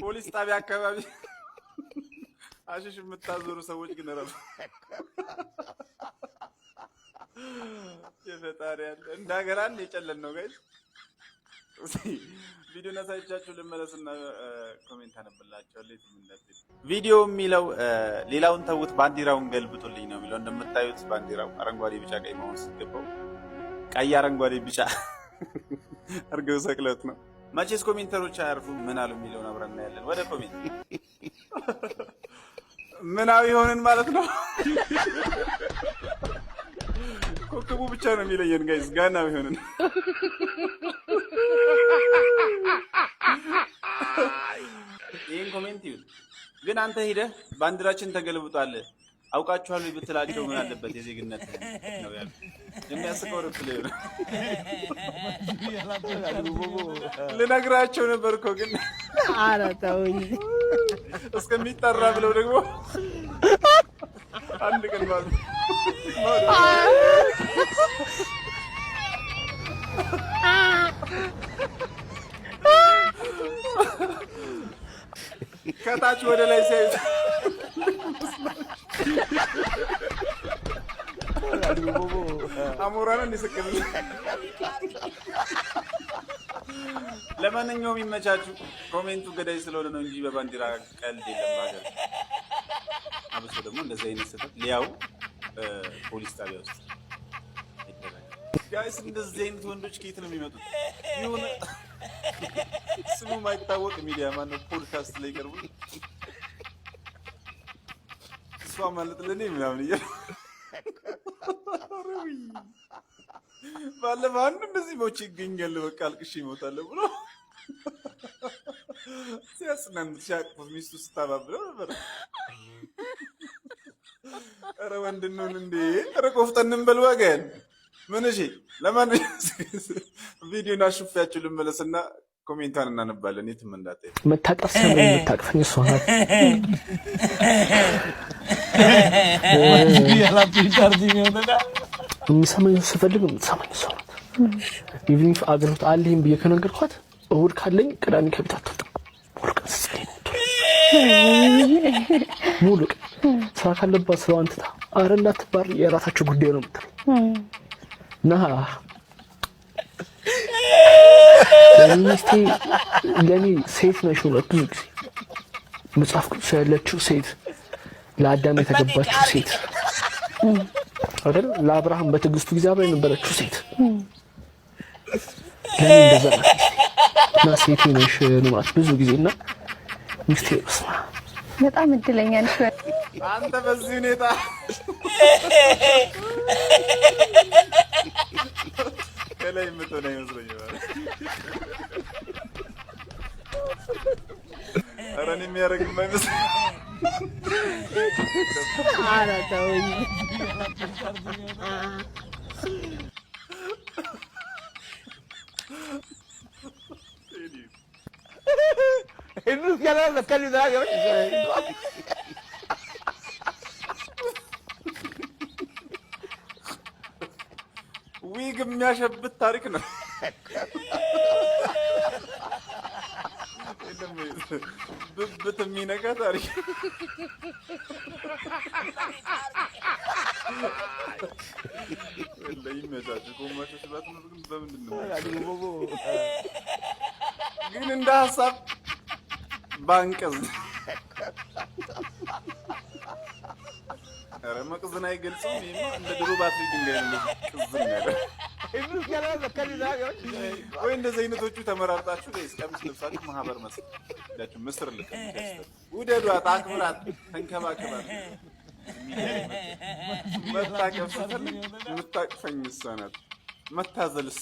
ፖሊስ ጣቢያ አካባቢ አሽሽ የምታዞሩ ሰዎች ግን ረፍ የፈጣሪ ያለ እንዳገራን የጨለን ነው ጋይስ። ቪዲዮ ነሳይቻችሁ ልመለስና ኮሜንት አነብላችኋለሁ። ቪዲዮ የሚለው ሌላውን ተውት ባንዲራውን ገልብጡልኝ ነው የሚለው። እንደምታዩት ባንዲራው አረንጓዴ ቢጫ ቀይ መሆን ሲገባው ቀይ አረንጓዴ ቢጫ አርገው ሰቅለት ነው። መቼስ ኮሜንተሮች አያርፉም። ምን አሉ የሚለውን አብረን እናያለን። ወደ ኮሜንት ምናዊ ሆነን ማለት ነው። ኮከቡ ብቻ ነው የሚለየን ጋይስ። ጋናዊ ሆነን ይሄን ኮሜንት ይሁን ግን አንተ ሄደህ ባንዲራችን ተገልብጧል አውቃችኋል ብትላቸው ምን አለበት? የዜግነት ነው ያለው። የሚያስቀው ርፍል ነው። ልነግራቸው ነበር እኮ ግን ኧረ ተውኝ እስከሚጠራ ብለው ደግሞ አንድ ቀን ማለት ከታች ወደ ላይ ሲያዩት አሞራ ነው እንዲስቅም። ለማንኛውም ይመቻችሁ። ኮሜንቱ ገዳይ ስለሆነ ነው እንጂ በባንዲራ ቀልድ የለም ሀገር። አብሶ ደግሞ እንደዚህ አይነት ስህተት ሊያው ፖሊስ ጣቢያ ውስጥ ጋይስ። እንደዚህ አይነት ወንዶች ከየት ነው የሚመጡት? ይሁን ስሙ ማይታወቅ ሚዲያ ማነው ፖድካስት ላይ ቀርቡ እሷ ማለት ለኔ ምናምን እያለ ባለፈው አንዱ እንደዚህ ሞቼ ይገኛል በቃ አልቅሼ እሞታለሁ ብሎ ሲያጽናን ሲያቅፉት ሚስቱ ስታባብለው ነበር። ኧረ ወንድ እንሁን እንዴ! ኧረ ቆፍጠን እንበል ወገን። ምን እሺ፣ ለማንኛውም ቪዲዮን አሹፌያችሁ ልመለስና ኮሜንቷን እናነባለን። የትም እንዳትሄድ። መታቀፍ ሰማኝ መታቀፍኝ እሷ ናት። የሚሰማኝ ስፈልግ የምትሰማኝ እሷ ናት። ኢቭኒንግ አገልግሎት አለኝ ብዬ ከነገርኳት እሑድ ካለኝ ቅዳሜ ከቤት አትወጣም። ሙሉ ቀን ስትጸልይ ሙሉ ቀን ስራ ካለባት ስራዋን ትታ ኧረ እንዳትባር የራሳቸው ጉዳይ ነው የምትለኝ እና ሚስቴ ለኔ ሴት ነሽ ሁለት ብዙ ጊዜ መጽሐፍ ቅዱስ ያለችው ሴት ለአዳም የተገባችው ሴት አይደል? ለአብርሃም በትዕግስቱ ጊዜ አብራ የነበረችው ሴት ለኔ እንደዛ እና ሴት ነሽ ነው ማለት ብዙ ጊዜ እና ሚስቴ በጣም እድለኛ ነሽ አንተ በዚህ ሁኔታ ከላይ የምትሆን አይመስለኝም። ኧረ እኔ የሚያደርግም አይመስለኝም። ኧረ ተውኝ። ዊግ የሚያሸብት ታሪክ ነው። ብብት የሚነካ ታሪክ ይመቻችሁ። ኮማቾች ባትኖር ግን በምንድን ነው ግን እንደ ሀሳብ ባንቀዝ ኧረ መቅዝን አይገልጽም። ይሄማ እንደ ድሮ ባትሪ ድንጋይ ነው ቅዝን ያለ ወይ እንደዚህ አይነቶቹ ተመራርጣችሁ ጋይስ ቀሚስ ለብሳችሁ ማህበር መስላችሁ ምስር ልከምታችሁ ውደዷት፣ አክብራት፣ ተንከባከባት። መታቀፍ ስትፈልግ የምታቅፈኝ እሷ ናት። መታዘልስ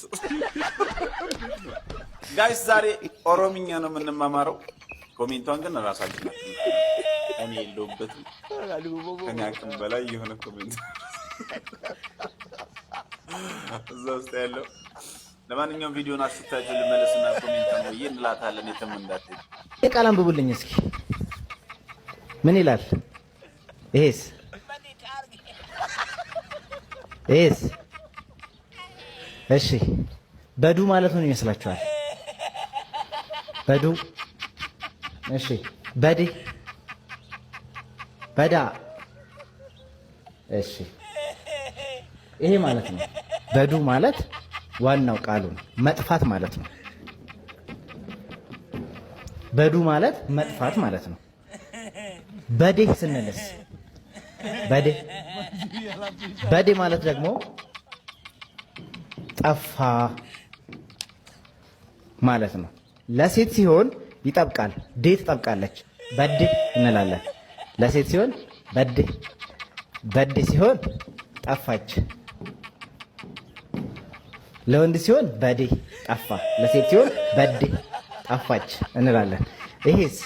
ጋይስ ዛሬ ኦሮምኛ ነው የምንማማረው። ኮሜንቷን ግን ራሳችሁ ናችሁ። እኔ የለሁበትም። ከእኔ አቅም በላይ የሆነ ኮሜንት እዛ ውስጥ ያለው። ለማንኛውም ቪዲዮን አስታችሁ ልመለስና ኮሜንት ነው እንላታለን። የትም እንዳትሄድ። የቃል አንብቡልኝ እስኪ ምን ይላል? ይሄስ እሺ በዱ ማለት ምን ይመስላችኋል? በዱ እሺ በዴ በዳ እሺ ይሄ ማለት ነው። በዱ ማለት ዋናው ቃሉ ነው፣ መጥፋት ማለት ነው። በዱ ማለት መጥፋት ማለት ነው። በዴ ስንልስ በዴ ማለት ደግሞ ጠፋ ማለት ነው። ለሴት ሲሆን ይጠብቃል፣ ዴ ትጠብቃለች፣ በዴ እንላለን። ለሴት ሲሆን በዴ ሲሆን ጠፋች። ለወንድ ሲሆን በዴ ጠፋ፣ ለሴት ሲሆን በዴ ጠፋች እንላለን። ይሄስ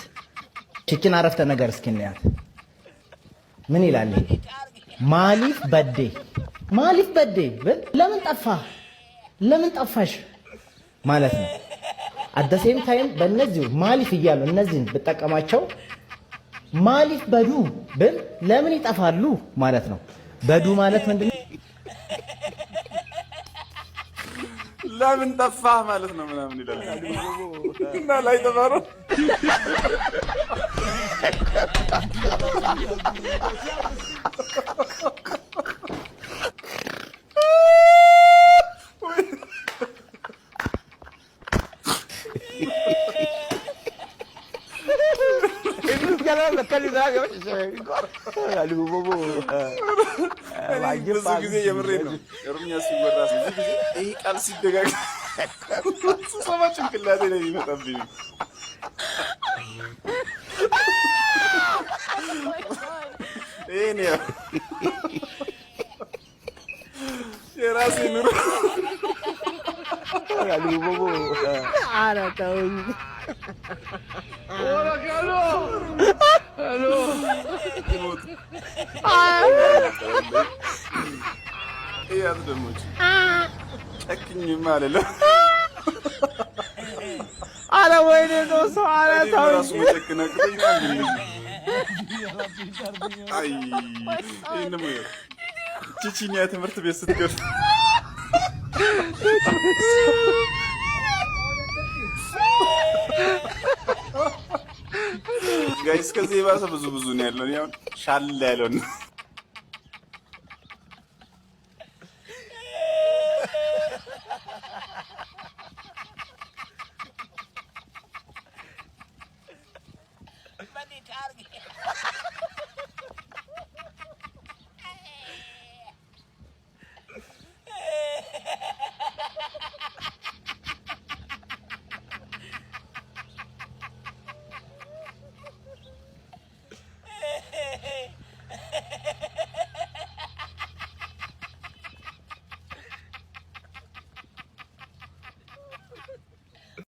ችችን አረፍተ ነገር እስኪ እናያት። ምን ይላል? ማሊፍ በዴ ብል ለምን ጠፋ፣ ለምን ጠፋሽ ማለት ነው። አደሴም ታይም በእነዚሁ ማሊፍ እያሉ እነዚህን ብጠቀማቸው ማሊፍ በዱ ብል ለምን ይጠፋሉ ማለት ነው። በዱ ማለት ምንድን ነው? ለምን ጠፋህ ማለት ነው ምናምን ይላል እና ላይ ተባሮ ብዙ ጊዜ የምሬን ነው ኦሮምኛ ሲወራ ብዙ ጊዜ ይህ ቃል ሲደጋገም ስሰማ ጭንቅላቴ ላይ ይመጣብኝ። ይሄን ያው የራሴ ኑሮ ኧረ ተውኝ። ያት ደሞች ጨክኝም አለለም። ኧረ ወይኔ ነው ሰው ኧረ ተውኝ። ራሱ መጨክና አይ ይሄን ነው ቺቺኒያ ትምህርት ቤት ስትገባ ጋይስ ከዚህ የባሰ ብዙ ነው ያለው። ያው ሻል ያለው ነው።